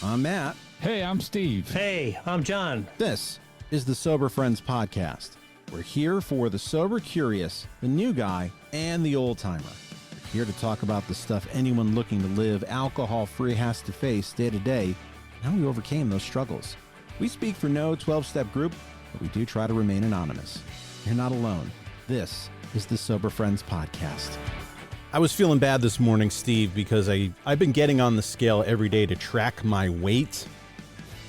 I'm Matt. Hey, I'm Steve. Hey, I'm John. This is the Sober Friends Podcast. We're here for the sober curious, the new guy, and the old timer. We're here to talk about the stuff anyone looking to live alcohol-free has to face day to day, and how we overcame those struggles. We speak for no 12-step group, but we do try to remain anonymous. You're not alone. This is the Sober Friends Podcast. I was feeling bad this morning, Steve, because I've been getting on the scale every day to track my weight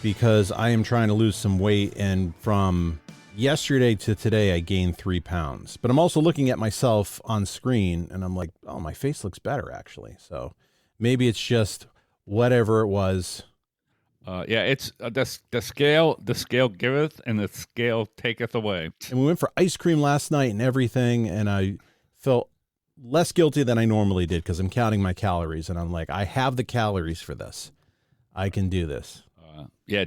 because I am trying to lose some weight, and from yesterday to today, I gained 3 pounds. But I'm also looking at myself on screen, and I'm like, oh, my face looks better, actually. So maybe it's just whatever it was. It's the scale giveth and the scale taketh away. And we went for ice cream last night and everything, and I felt less guilty than I normally did because I'm counting my calories, and I'm like, I have the calories for this. I can do this.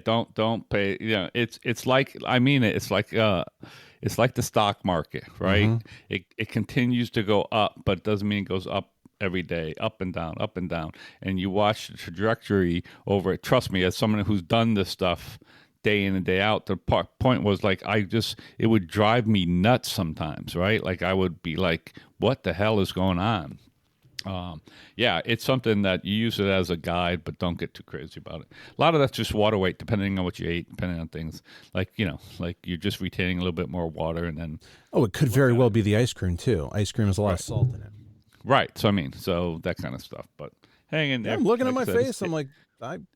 Don't pay. It's like, I mean it. It's like the stock market, right? Mm-hmm. It continues to go up, but it doesn't mean it goes up every day, up and down, up and down. And you watch the trajectory over it. Trust me, as someone who's done this stuff day in and day out, the point was like, it would drive me nuts sometimes, right? Like I would be like, what the hell is going on? It's something that you use it as a guide, but don't get too crazy about it. A lot of that's just water weight, depending on what you ate, depending on things. Like you're just retaining a little bit more water, and then. Oh, it could very well be the ice cream too. Ice cream has a lot of salt in it. Right. So that kind of stuff. But hang in there. I'm looking at my face. I'm like, I'm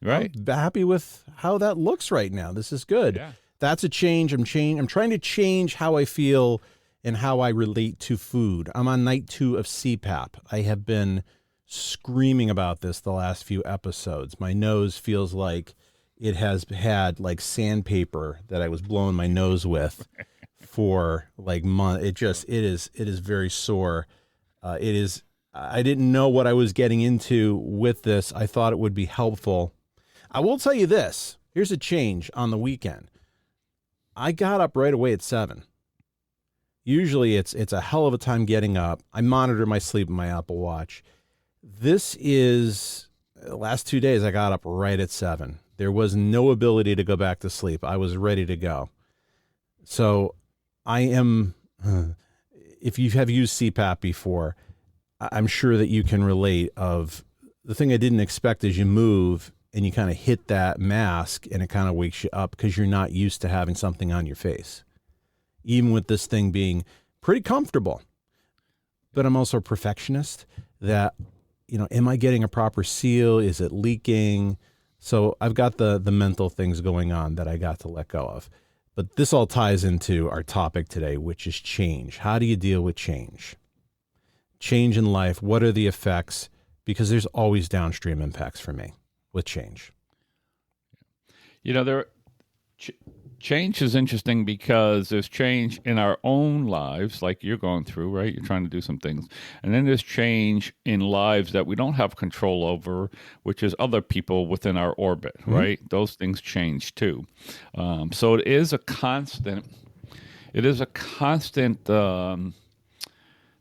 happy with how that looks right now. This is good. Yeah. That's a change. I'm trying to change how I feel and how I relate to food. I'm on night 2 of CPAP. I have been screaming about this the last few episodes. My nose feels like it has had like sandpaper that I was blowing my nose with for like months. It is very sore. I didn't know what I was getting into with this. I thought it would be helpful. I will tell you this. Here's a change on the weekend. I got up right away at 7. Usually it's a hell of a time getting up. I monitor my sleep in my Apple Watch. This is the last 2 days I got up right at 7. There was no ability to go back to sleep. I was ready to go. So I am, if you have used CPAP before, I'm sure that you can relate of the thing I didn't expect is you move and you kind of hit that mask and it kind of wakes you up because you're not used to having something on your face. Even with this thing being pretty comfortable. But I'm also a perfectionist that, am I getting a proper seal? Is it leaking? So I've got the mental things going on that I got to let go of. But this all ties into our topic today, which is change. How do you deal with change? Change in life, what are the effects? Because there's always downstream impacts for me with change. Change is interesting because there's change in our own lives, like you're going through, right? You're trying to do some things. And then there's change in lives that we don't have control over, which is other people within our orbit, right? Those things change too. So it is a constant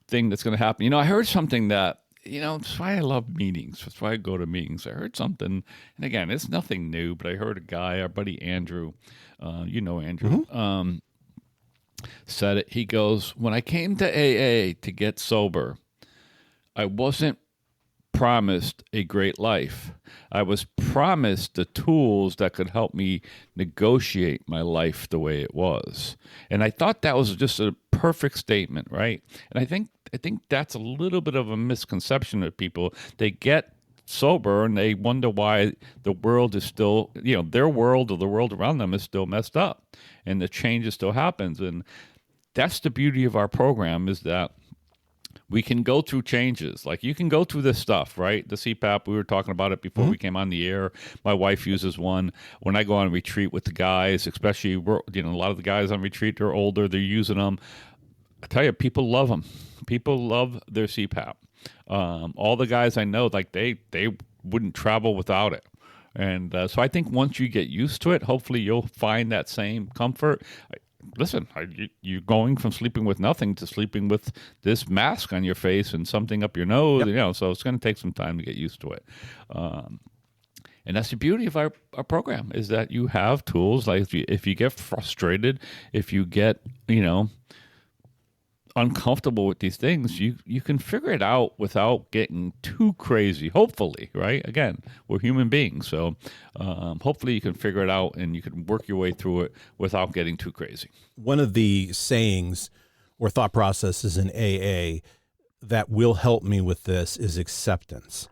thing that's going to happen. I heard something that, that's why I love meetings. That's why I go to meetings. I heard something, and again, it's nothing new, but I heard a guy, our buddy Andrew, Andrew, said it. He goes, when I came to AA to get sober, I wasn't promised a great life. I was promised the tools that could help me negotiate my life the way it was. And I thought that was just a perfect statement, right? And I think that's a little bit of a misconception of people. They get sober and they wonder why the world is still, their world or the world around them is still messed up and the change still happens. And that's the beauty of our program, is that we can go through changes. Like you can go through this stuff, right? The CPAP, we were talking about it before we came on the air. My wife uses one. When I go on retreat with the guys, especially, a lot of the guys on retreat, they're older, they're using them. I tell you, people love them. People love their CPAP. All the guys I know, like they wouldn't travel without it. And so I think once you get used to it, hopefully you'll find that same comfort. Listen, you're going from sleeping with nothing to sleeping with this mask on your face and something up your nose. Yep. So it's going to take some time to get used to it. And that's the beauty of our program, is that you have tools. Like if you get frustrated, if you get, uncomfortable with these things, you can figure it out without getting too crazy, hopefully, right? Again, we're human beings, so hopefully you can figure it out and you can work your way through it without getting too crazy. One of the sayings or thought processes in AA that will help me with this is acceptance.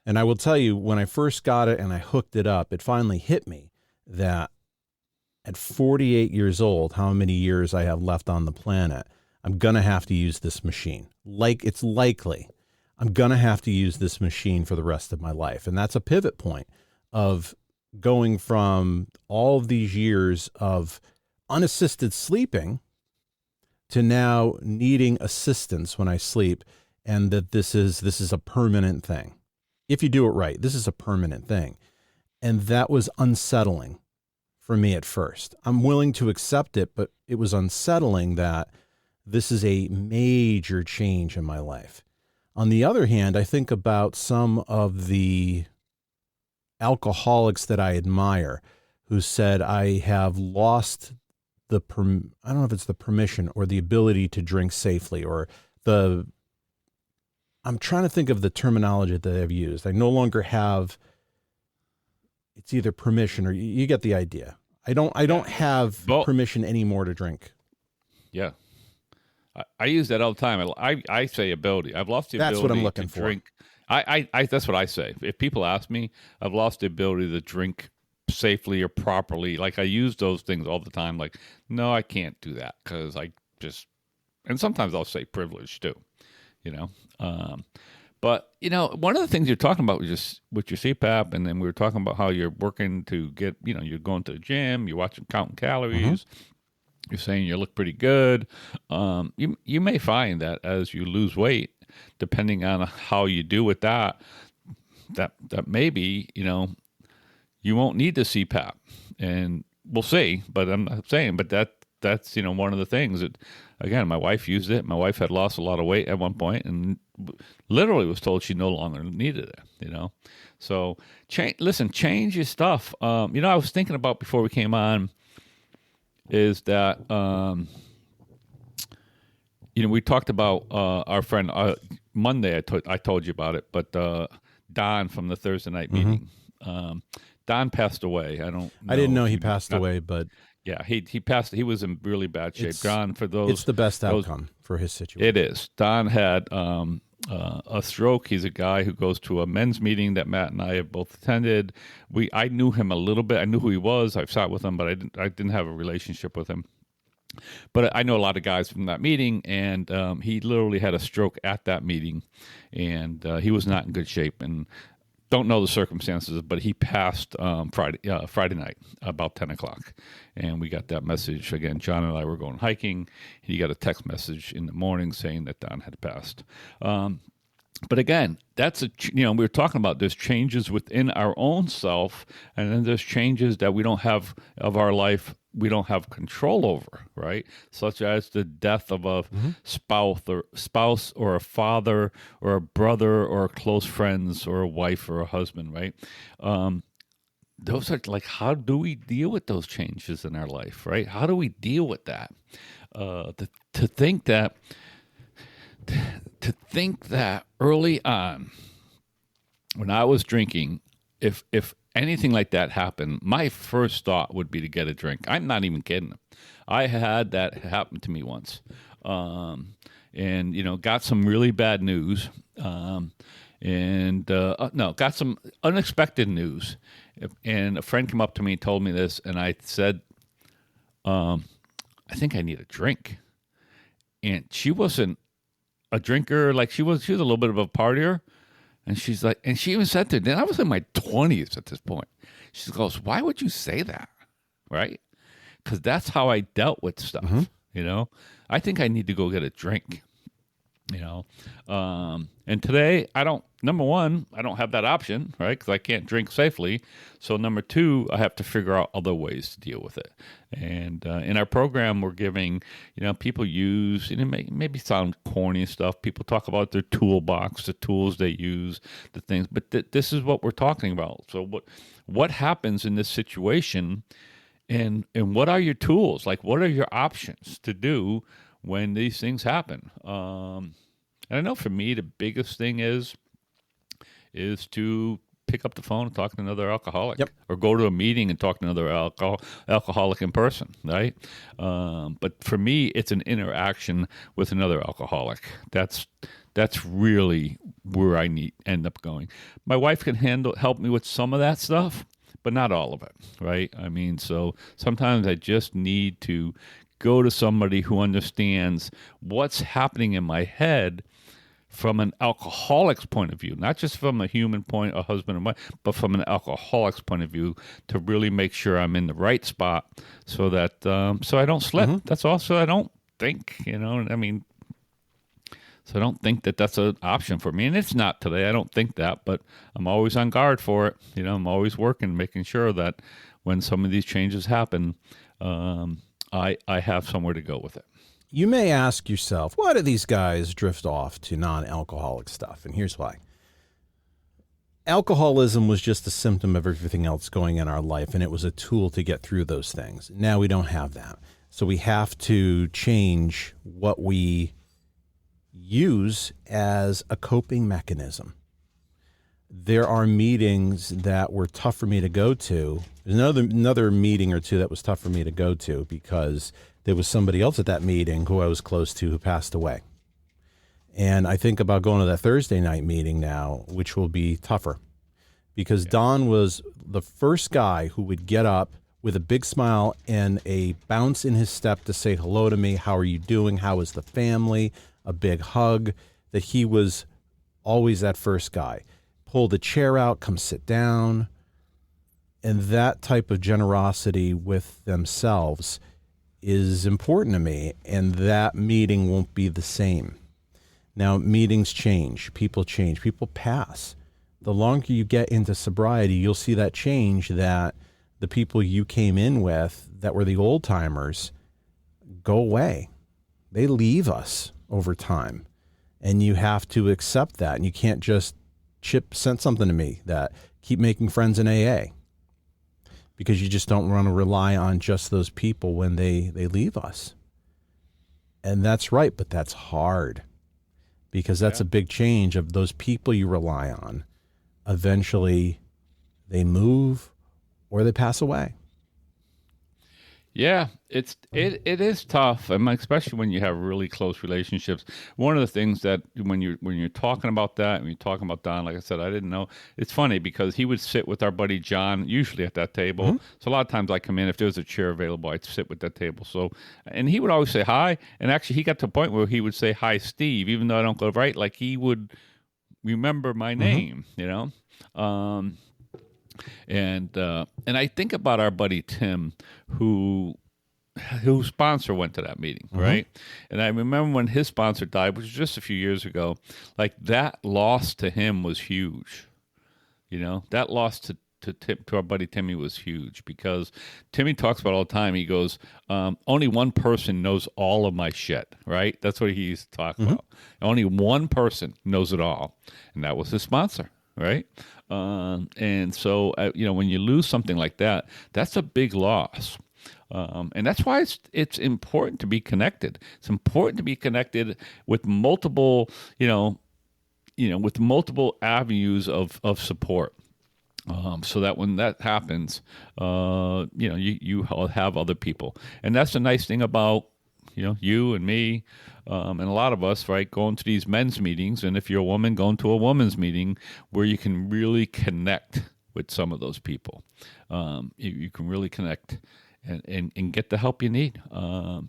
And I will tell you, when I first got it and I hooked it up, it finally hit me that at 48 years old, how many years I have left on the planet, I'm going to have to use this machine. Like, it's likely I'm going to have to use this machine for the rest of my life. And that's a pivot point of going from all of these years of unassisted sleeping to now needing assistance when I sleep, and that this is a permanent thing. If you do it right, this is a permanent thing. And that was unsettling for me at first. I'm willing to accept it, but it was unsettling that this is a major change in my life. On the other hand, I think about some of the alcoholics that I admire who said, I have lost I don't know if it's the permission or the ability to drink safely, or I'm trying to think of the terminology that I've used. I no longer have, it's either permission or you get the idea. I don't have permission anymore to drink. Yeah. I use that all the time. I say ability. I've lost the ability. That's what I'm looking for. Drink. I that's what I say. If people ask me, I've lost the ability to drink safely or properly. Like, I use those things all the time. Like, no, I can't do that because I just, and sometimes I'll say privilege too, But, one of the things you're talking about was with your CPAP, and then we were talking about how you're working to get, you're going to the gym, you're counting calories. Mm-hmm. You're saying you look pretty good. You may find that as you lose weight, depending on how you do with that maybe, you won't need the CPAP. And we'll see, but I'm not saying, but that's, one of the things that, again, my wife used it. My wife had lost a lot of weight at one point and literally was told she no longer needed it, So change your stuff. I was thinking about before we came on, is that, we talked about our friend Monday. I told you about it, but Don from the Thursday night meeting. Mm-hmm. Don passed away. I didn't know he passed away, but yeah, he passed. He was in really bad shape. Don, for those, it's the best outcome for his situation. It is. Don had a stroke. He's a guy who goes to a men's meeting that Matt and I have both attended. I knew him a little bit. I knew who he was. I've sat with him, but I didn't have a relationship with him. But I know a lot of guys from that meeting, and he literally had a stroke at that meeting, and he was not in good shape. And don't know the circumstances, but he passed Friday night about 10 o'clock. And we got that message. Again, John and I were going hiking. He got a text message in the morning saying that Don had passed. But again, we were talking about there's changes within our own self, and then there's changes that we don't have of our life, we don't have control over, right? Such as the death of a spouse or a father or a brother or close friends or a wife or a husband, right? Those are like, how do we deal with those changes in our life, right? How do we deal with that? To think that early on, when I was drinking, if anything like that happened, my first thought would be to get a drink. I'm not even kidding. I had that happen to me once, and got some really bad news, got some unexpected news, and a friend came up to me and told me this, and I said, I think I need a drink, and she wasn't a drinker. Like, she was a little bit of a partier. And she's like, and she even said to me, then I was in my 20s at this point. She goes, why would you say that? Right? Because that's how I dealt with stuff. Mm-hmm. I think I need to go get a drink. And today number one, I don't have that option, right? Because I can't drink safely. So number two, I have to figure out other ways to deal with it. And in our program, we're giving, people use, and it maybe sound corny and stuff. People talk about their toolbox, the tools they use, the things, but this is what we're talking about. So what happens in this situation, and what are your tools? Like, what are your options to do when these things happen? And I know for me, the biggest thing is to pick up the phone and talk to another alcoholic, or go to a meeting and talk to another alcoholic in person, right? But for me, it's an interaction with another alcoholic. That's really where I end up going. My wife can help me with some of that stuff, but not all of it, right? I mean, so sometimes I just need to go to somebody who understands what's happening in my head from an alcoholic's point of view, not just from a human point, a husband and wife, but from an alcoholic's point of view, to really make sure I'm in the right spot, so that so I don't slip. Mm-hmm. That's also, I don't think, so I don't think that that's an option for me, and it's not today. I don't think that, but I'm always on guard for it. I'm always working, making sure that when some of these changes happen, I have somewhere to go with it. You may ask yourself, why do these guys drift off to non-alcoholic stuff? And here's why. Alcoholism was just a symptom of everything else going in our life, and it was a tool to get through those things. Now we don't have that. So we have to change what we use as a coping mechanism. There are meetings that were tough for me to go to. There's another meeting or two that was tough for me to go to because there was somebody else at that meeting who I was close to who passed away. And I think about going to that Thursday night meeting now, which will be tougher, because Don was the first guy who would get up with a big smile and a bounce in his step to say hello to me. How are you doing? How is the family? A big hug. That he was always that first guy. Pull the chair out, come sit down. And that type of generosity with themselves is important to me, and that meeting won't be the same. Now, meetings change, people pass. The longer you get into sobriety, you'll see that change, that the people you came in with that were the old timers go away. They leave us over time, and you have to accept that. And you can't just, Chip sent something to me that keep making friends in AA, because you just don't want to rely on just those people when they leave us. And that's right, but that's hard, because that's a big change of those people you rely on. Eventually they move or they pass away. Yeah, it is tough, especially when you have really close relationships. One of the things that when you're talking about that, when you're talking about Don, like I said, I didn't know. It's funny because he would sit with our buddy John, usually at that table. Mm-hmm. So a lot of times I come in, if there was a chair available, I'd sit with that table. So, and he would always say hi. And actually, he got to a point where he would say hi, Steve, even though I don't go right. Like, he would remember my name, And I think about our buddy Tim, whose sponsor went to that meeting, right? And I remember when his sponsor died, which was just a few years ago, like, that loss to him was huge. That loss to our buddy Timmy was huge, because Timmy talks about all the time. He goes, only one person knows all of my shit, right? That's what he used to talk about. Only one person knows it all, and that was his sponsor, right? And so, when you lose something like that, that's a big loss. And that's why it's important to be connected. It's important to be connected with multiple, with multiple avenues of support. So that when that happens, you have other people. And that's the nice thing about, you and me, and a lot of us, right, going to these men's meetings, and if you're a woman, going to a woman's meeting, where you can really connect with some of those people. You can really connect and get the help you need,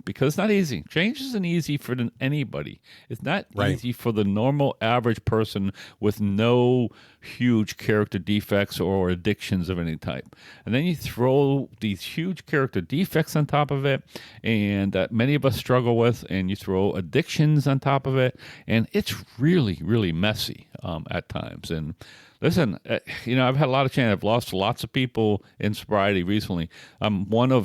because it's not easy. Change isn't easy for anybody. It's not easy for the normal average person with no huge character defects or addictions of any type. And then you throw these huge character defects on top of it, and that many of us struggle with, and you throw addictions on top of it, and it's really, really messy at times. And listen, I've had a lot of change. I've lost lots of people in sobriety recently. I'm one of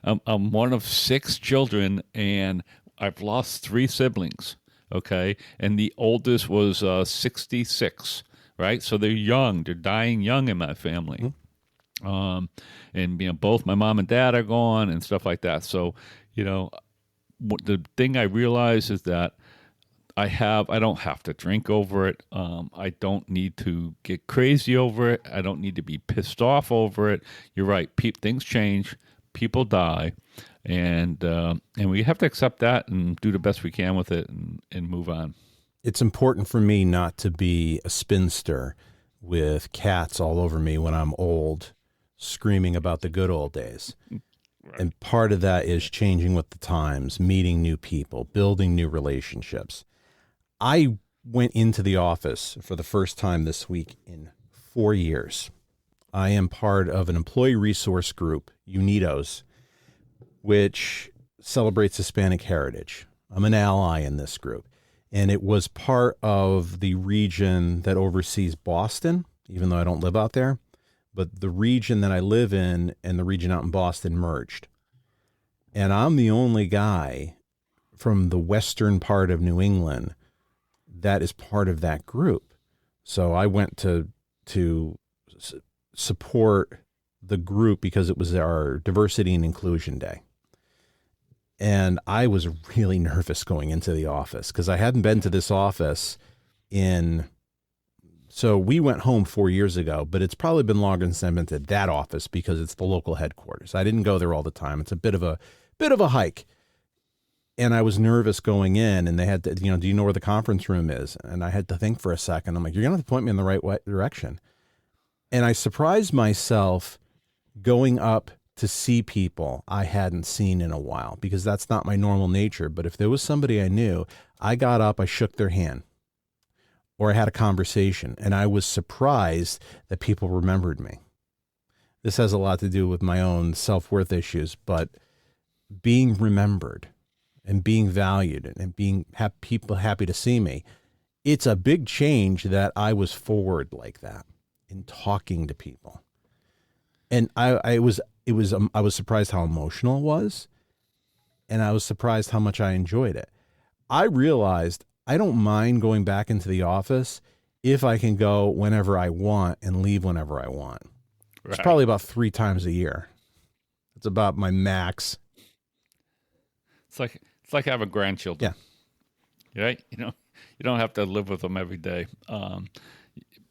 I'm one of 6 children, and I've lost 3 siblings. Okay, and the oldest was 66. Right, so they're young. They're dying young in my family, and both my mom and dad are gone and stuff like that. So, the thing I realize is that I don't have to drink over it. I don't need to get crazy over it. I don't need to be pissed off over it. You're right. Things change. People die, and we have to accept that and do the best we can with it and move on. It's important for me not to be a spinster with cats all over me when I'm old, screaming about the good old days. Right. And part of that is changing with the times, meeting new people, building new relationships. I went into the office for the first time this week in 4 years. I am part of an employee resource group, UNIDOS, which celebrates Hispanic heritage. I'm an ally in this group. And it was part of the region that oversees Boston, even though I don't live out there. But the region that I live in and the region out in Boston merged. And I'm the only guy from the western part of New England that is part of that group. So I went to support the group because it was our Diversity and Inclusion Day. And I was really nervous going into the office because I hadn't been to this office so we went home 4 years ago, but it's probably been longer since I've been to that office because it's the local headquarters. I didn't go there all the time. It's a bit of a hike. And I was nervous going in, and they had to, do you know where the conference room is? And I had to think for a second. I'm like, you're going to have to point me in the right direction. And I surprised myself going up to see people I hadn't seen in a while because that's not my normal nature. But if there was somebody I knew, I got up, I shook their hand, or I had a conversation, and I was surprised that people remembered me. This has a lot to do with my own self-worth issues, but being remembered and being valued and people happy to see me, it's a big change that I was forward like that in talking to people. And I was surprised how emotional it was, and I was surprised how much I enjoyed it. I realized I don't mind going back into the office if I can go whenever I want and leave whenever I want. Right. It's probably about 3 times a year. It's about my max. It's like having grandchildren. Yeah. Right? You don't have to live with them every day.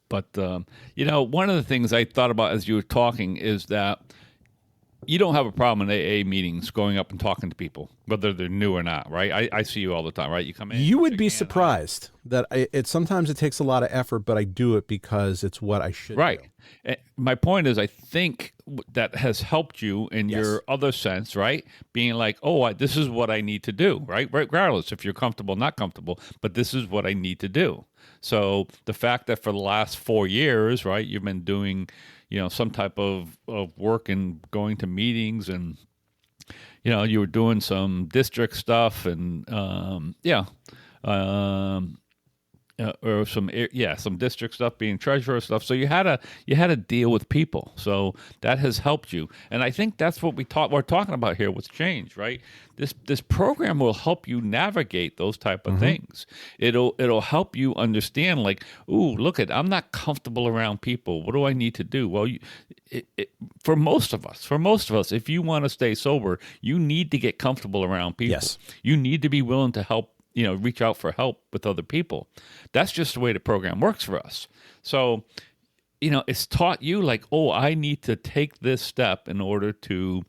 But one of the things I thought about as you were talking is that you don't have a problem in AA meetings going up and talking to people, whether they're new or not, right? I see you all the time, right? You come in. You would be surprised that sometimes it takes a lot of effort, but I do it because it's what I should do. Right. My point is, I think that has helped you in your other sense, right? Being like, this is what I need to do, right? Regardless if you're comfortable, not comfortable, but this is what I need to do. So the fact that for the last 4 years, right, you've been doing some type of work and going to meetings, and you were doing some district stuff and or some district stuff, being treasurer stuff. So you had to deal with people. So that has helped you, and I think that's what we're talking about here with change, right? This program will help you navigate those type of things. It'll help you understand, like, I'm not comfortable around people. What do I need to do? Well, for most of us, if you want to stay sober, you need to get comfortable around people. Yes. You need to be willing to help. Reach out for help with other people. That's just the way the program works for us. So, it's taught you like, I need to take this step in order to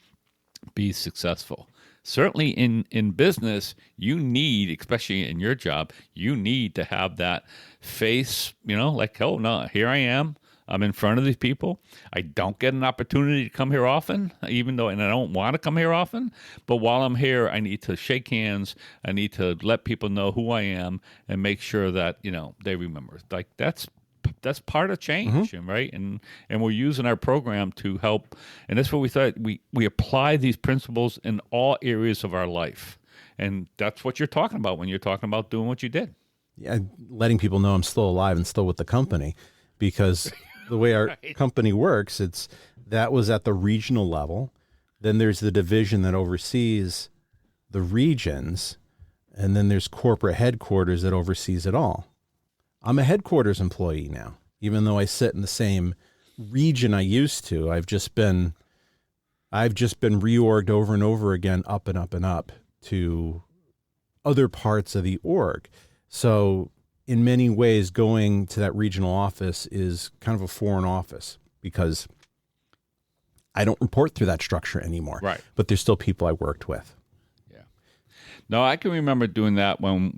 be successful. Certainly in business, you need, especially in your job, you need to have that face, like, no, here I am. I'm in front of these people. I don't get an opportunity to come here often, even though, and I don't want to come here often. But while I'm here, I need to shake hands. I need to let people know who I am and make sure that, they remember. Like that's part of change, right? And we're using our program to help. And that's what we thought. We apply these principles in all areas of our life. And that's what you're talking about when you're talking about doing what you did. Yeah, letting people know I'm still alive and still with the company, because the way our company works, that was at the regional level. Then there's the division that oversees the regions, and then there's corporate headquarters that oversees it all. I'm a headquarters employee now, even though I sit in the same region I used to. I've just been reorged over and over again, up and up and up to other parts of the org. So in many ways, going to that regional office is kind of a foreign office because I don't report through that structure anymore. Right. But there's still people I worked with. Yeah. No, I can remember doing that when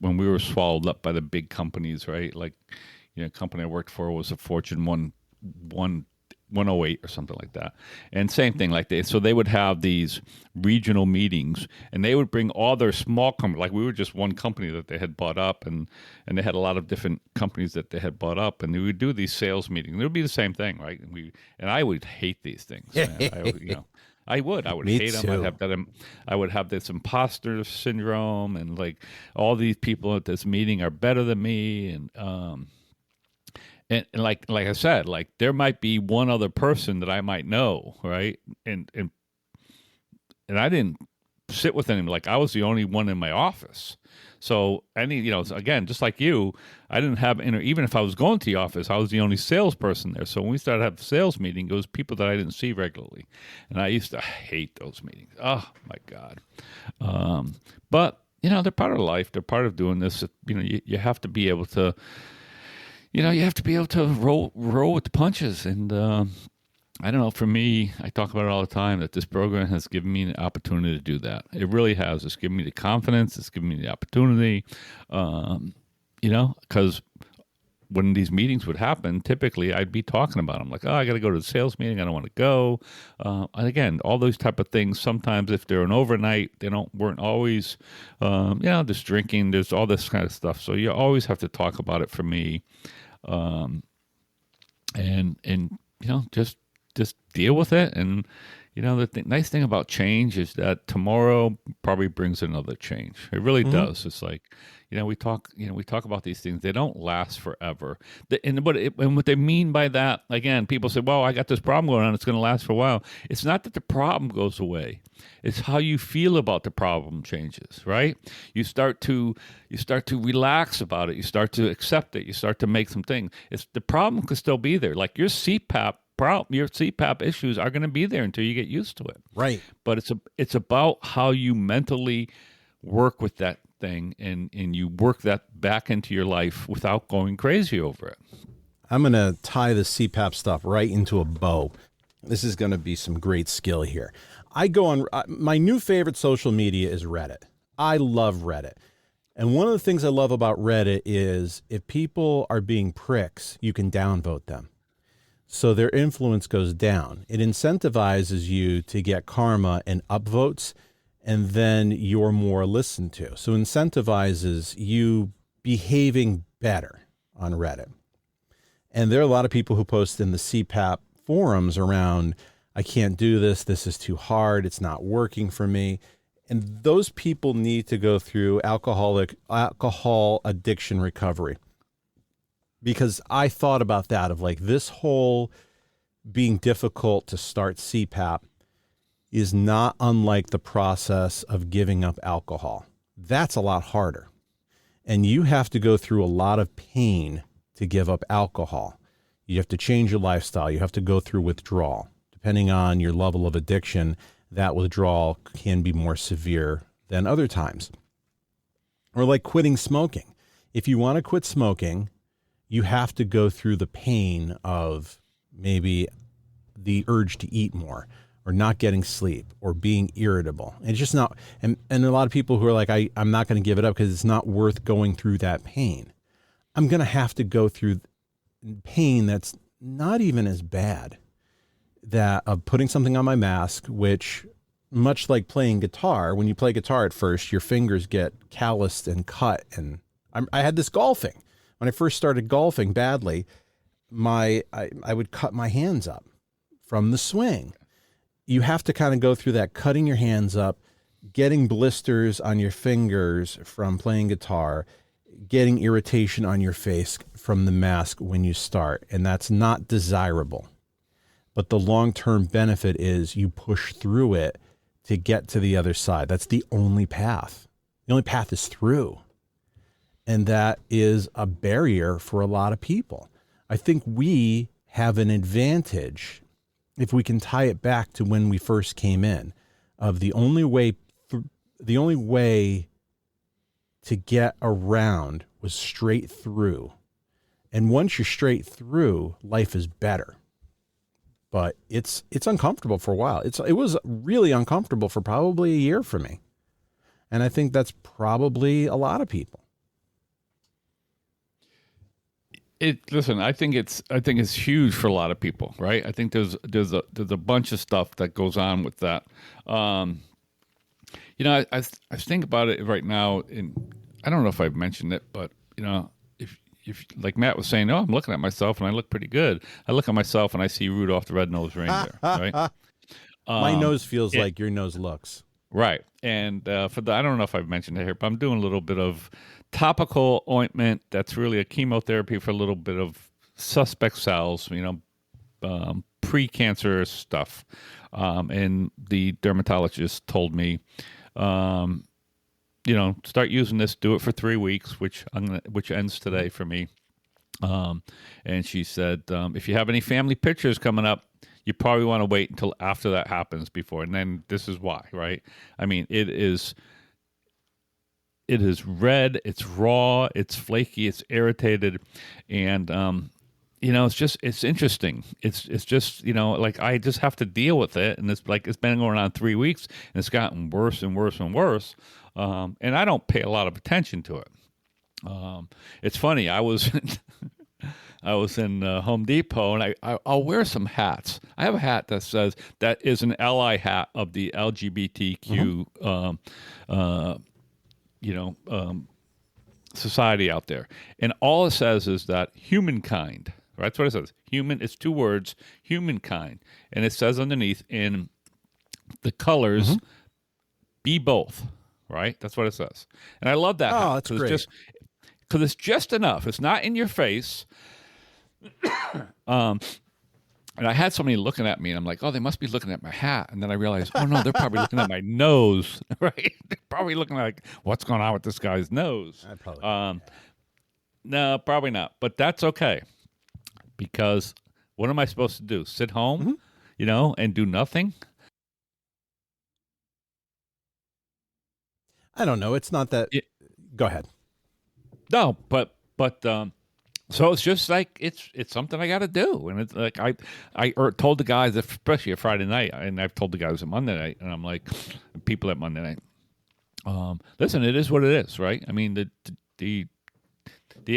we were swallowed up by the big companies, right? Like, company I worked for was a Fortune 108 or something like that. And same thing like that. So they would have these regional meetings and they would bring all their small companies. Like we were just one company that they had bought up and they had a lot of different companies that they had bought up and they would do these sales meetings. It would be the same thing, right? And I would hate these things. Man. I would hate them. I would have this imposter syndrome and like all these people at this meeting are better than me. And like I said, like there might be one other person that I might know, right? And I didn't sit with anyone. Like I was the only one in my office. So again, just like you, I didn't have even if I was going to the office, I was the only salesperson there. So when we started to have the sales meeting, it was people that I didn't see regularly, and I used to hate those meetings. Oh my God! But they're part of life. They're part of doing this. You have to be able to. You have to be able to roll with the punches. And I don't know, for me, I talk about it all the time, that this program has given me an opportunity to do that. It really has. It's given me the confidence. It's given me the opportunity, because when these meetings would happen, typically I'd be talking about them. Like, I got to go to the sales meeting. I don't want to go. And again, all those type of things, sometimes if they're an overnight, weren't always, there's drinking, there's all this kind of stuff. So you always have to talk about it for me. Just deal with it. And, the nice thing about change is that tomorrow probably brings another change. It really does. It's like, we talk about these things. They don't last forever. And what they mean by that, again, people say, well, I got this problem going on. It's going to last for a while. It's not that the problem goes away. It's how you feel about the problem changes, right? You start to relax about it. You start to accept it. You start to make some things. The problem could still be there. Like your CPAP issues are going to be there until you get used to it. Right. But it's about how you mentally work with that thing and you work that back into your life without going crazy over it. I'm going to tie the CPAP stuff right into a bow. This is going to be some great skill here. I go on, my new favorite social media is Reddit. I love Reddit. And one of the things I love about Reddit is if people are being pricks, you can downvote them. So their influence goes down. It incentivizes you to get karma and upvotes, and then you're more listened to. So incentivizes you behaving better on Reddit. And there are a lot of people who post in the CPAP forums around, I can't do this. This is too hard. It's not working for me. And those people need to go through alcohol addiction recovery. Because I thought about that of like this whole being difficult to start CPAP is not unlike the process of giving up alcohol. That's a lot harder. And you have to go through a lot of pain to give up alcohol. You have to change your lifestyle. You have to go through withdrawal. Depending on your level of addiction, that withdrawal can be more severe than other times. Or like quitting smoking. If you want to quit smoking, you have to go through the pain of maybe the urge to eat more or not getting sleep or being irritable. And it's just not, and a lot of people who are like, I'm not going to give it up because it's not worth going through that pain. I'm going to have to go through pain that's not even as bad that of putting something on my mask, which much like playing guitar, when you play guitar at first, your fingers get calloused and cut. And I had this golfing. When I first started golfing badly, I would cut my hands up from the swing. You have to kind of go through that, cutting your hands up, getting blisters on your fingers from playing guitar, getting irritation on your face from the mask when you start. And that's not desirable. But the long-term benefit is you push through it to get to the other side. That's the only path. The only path is through. And that is a barrier for a lot of people. I think we have an advantage if we can tie it back to when we first came in, of the only way to get around was straight through. And once you're straight through, life is better. But it's uncomfortable for a while. It was really uncomfortable for probably a year for me. And I think that's probably a lot of people. Listen, I think it's huge for a lot of people, right? I think there's a bunch of stuff that goes on with that. You know, I think about it right now, and I don't know if I've mentioned it, but you know, if like Matt was saying, oh, I'm looking at myself and I look pretty good. I look at myself and I see Rudolph the Red-Nosed Reindeer, right? My nose feels like your nose looks. Right. And I don't know if I've mentioned it here, but I'm doing a little bit of topical ointment that's really a chemotherapy for a little bit of suspect cells, you know, pre-cancerous stuff. And the dermatologist told me, you know, start using this, do it for 3 weeks, which ends today for me. And she said, if you have any family pictures coming up, you probably want to wait until after that happens before. And then this is why, right? I mean, it is red, it's raw, it's flaky, it's irritated. And, you know, it's interesting. It's just, you know, like I just have to deal with it. And it's been going on 3 weeks and it's gotten worse and worse and worse. And I don't pay a lot of attention to it. It's funny. I was in Home Depot, and I'll wear some hats. I have a hat that says that is an ally hat of the LGBTQ, society out there, and all it says is that humankind. Right? That's what it says. Human. It's 2 words. Humankind, and it says underneath in the colors, be both. Right? That's what it says, and I love that. Oh, that's great. Because it's just enough. It's not in your face. And I had somebody looking at me, and I'm like, oh, they must be looking at my hat. And then I realized, oh, no, they're probably looking at my nose, right? They're probably looking like, what's going on with this guy's nose? No, probably not. But that's okay. Because what am I supposed to do? Sit home, you know, and do nothing? I don't know. It's not that. Go ahead. No, but so it's just like it's something I got to do, and it's like I told the guys, especially at Friday night, and I've told the guys at Monday night, and I'm like, people at Monday night, listen, it is what it is, right? I mean, the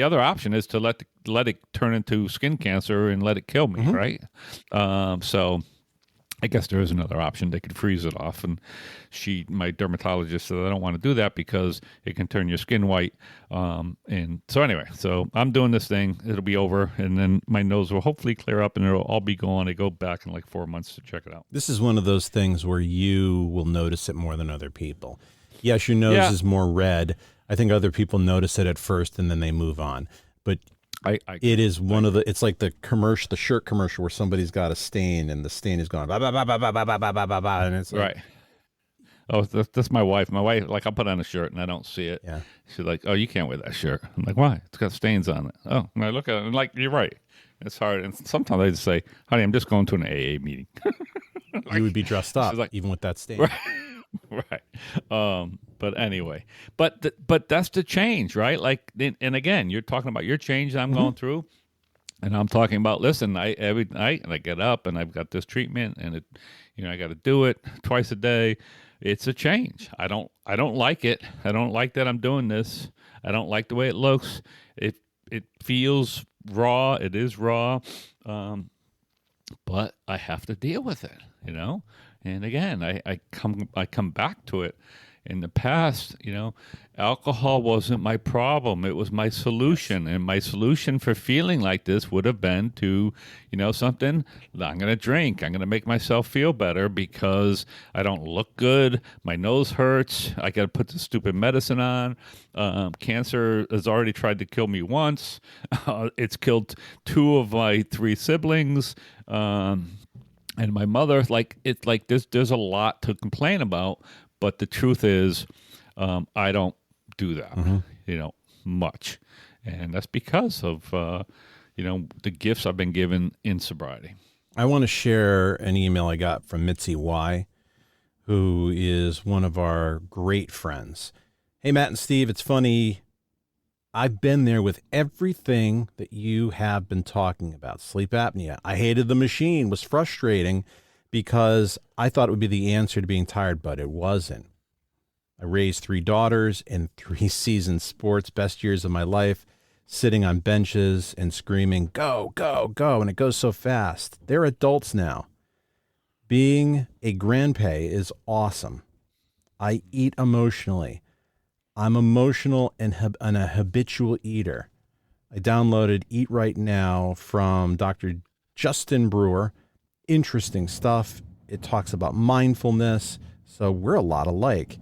other option is to let it turn into skin cancer and let it kill me, right? So I guess there is another option. They could freeze it off. And my dermatologist said, I don't want to do that because it can turn your skin white. And so anyway, so I'm doing this thing. It'll be over. And then my nose will hopefully clear up and it'll all be gone. I go back in like 4 months to check it out. This is one of those things where you will notice it more than other people. Yes, your nose is more red. I think other people notice it at first and then they move on. But it is one of the. It's like the shirt commercial where somebody's got a stain and the stain is gone. Bah, bah, bah, bah, bah, bah, bah, bah, bah, bah, and it's like, right. Oh, that's my wife. My wife, like, I'll put on a shirt and I don't see it. Yeah. She's like, "Oh, you can't wear that shirt." I'm like, "Why? It's got stains on it." Oh, and I look at it and like, you're right. It's hard. And sometimes I just say, "Honey, I'm just going to an AA meeting." Like, you would be dressed up, like, even with that stain. Right. But anyway, but that's the change, right? Like, and again, you're talking about your change that I'm going through, and I'm talking about, listen, every night and I get up and I've got this treatment and I got to do it twice a day. It's a change. I don't like it. I don't like that I'm doing this. I don't like the way it looks. It feels raw. It is raw. But I have to deal with it, And again, I come back to it. In the past, alcohol wasn't my problem. It was my solution. And my solution for feeling like this would have been to, something, I'm going to drink. I'm going to make myself feel better because I don't look good. My nose hurts. I got to put the stupid medicine on. Cancer has already tried to kill me once. It's killed 2 of my 3 siblings. And my mother, there's a lot to complain about. But the truth is, I don't do that, much. And that's because of, the gifts I've been given in sobriety. I want to share an email I got from Mitzi Y, who is one of our great friends. Hey, Matt and Steve, it's funny. I've been there with everything that you have been talking about. Sleep apnea. I hated the machine. Was frustrating because I thought it would be the answer to being tired, but it wasn't. I raised 3 daughters in 3 seasoned sports, best years of my life, sitting on benches and screaming, go, go, go, and it goes so fast. They're adults now. Being a grandpa is awesome. I eat emotionally. I'm emotional and a habitual eater. I downloaded Eat Right Now from Dr. Justin Brewer. Interesting stuff. It talks about mindfulness. So we're a lot alike.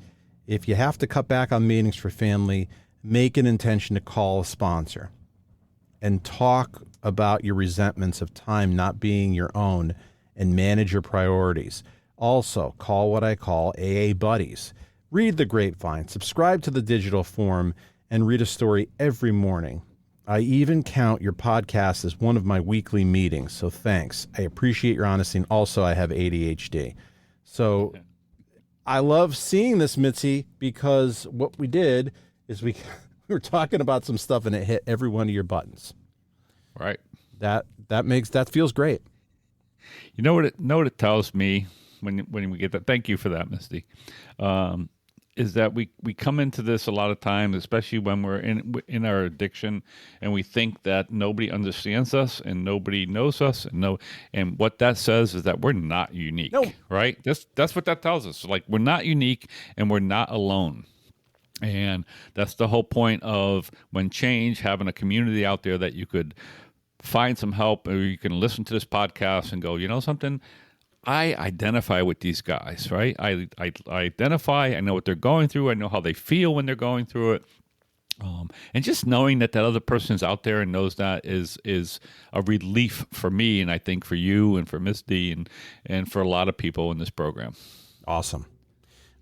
If you have to cut back on meetings for family, make an intention to call a sponsor and talk about your resentments of time not being your own and manage your priorities. Also, call what I call AA buddies. Read the grapevine, subscribe to the digital form, and read a story every morning. I even count your podcast as one of my weekly meetings, so thanks. I appreciate your honesty, and also I have ADHD. So I love seeing this, Mitzi, because what we did is we were talking about some stuff, and it hit every one of your buttons. Right. That feels great. You know what it tells me when we get that? Thank you for that, Misty. Is that we come into this a lot of times, especially when we're in our addiction, and we think that nobody understands us and nobody knows us, and what that says is that we're not unique. No. Right? That's what that tells us. Like, we're not unique and we're not alone. And that's the whole point of when change, having a community out there that you could find some help, or you can listen to this podcast and go, you know something? I identify with these guys, right? I identify. I know what they're going through. I know how they feel when they're going through it. And just knowing that other person's out there and knows that is a relief for me, and I think for you and for Misty and for a lot of people in this program. Awesome.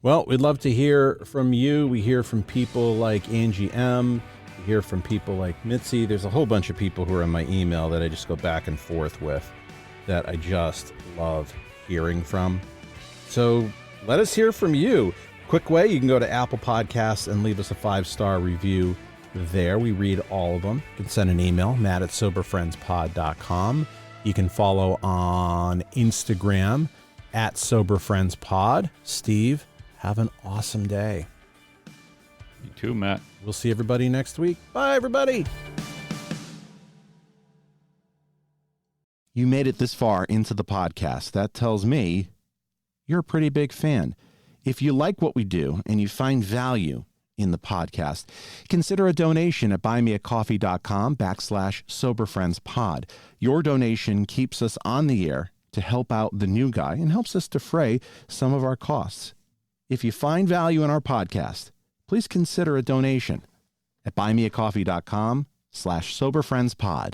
Well, we'd love to hear from you. We hear from people like Angie M. We hear from people like Mitzi. There's a whole bunch of people who are in my email that I just go back and forth with that I just love hearing from. So let us hear from you. Quick way, you can go to Apple Podcasts and leave us a 5-star review there. We read all of them. You can send an email, matt@soberfriendspod.com. You can follow on Instagram @soberfriendspod. Steve, have an awesome day. You too, Matt. We'll see everybody next week. Bye, everybody. You made it this far into the podcast. That tells me you're a pretty big fan. If you like what we do and you find value in the podcast, consider a donation at buymeacoffee.com/soberfriendspod. Your donation keeps us on the air to help out the new guy and helps us defray some of our costs. If you find value in our podcast, please consider a donation at buymeacoffee.com/soberfriendspod.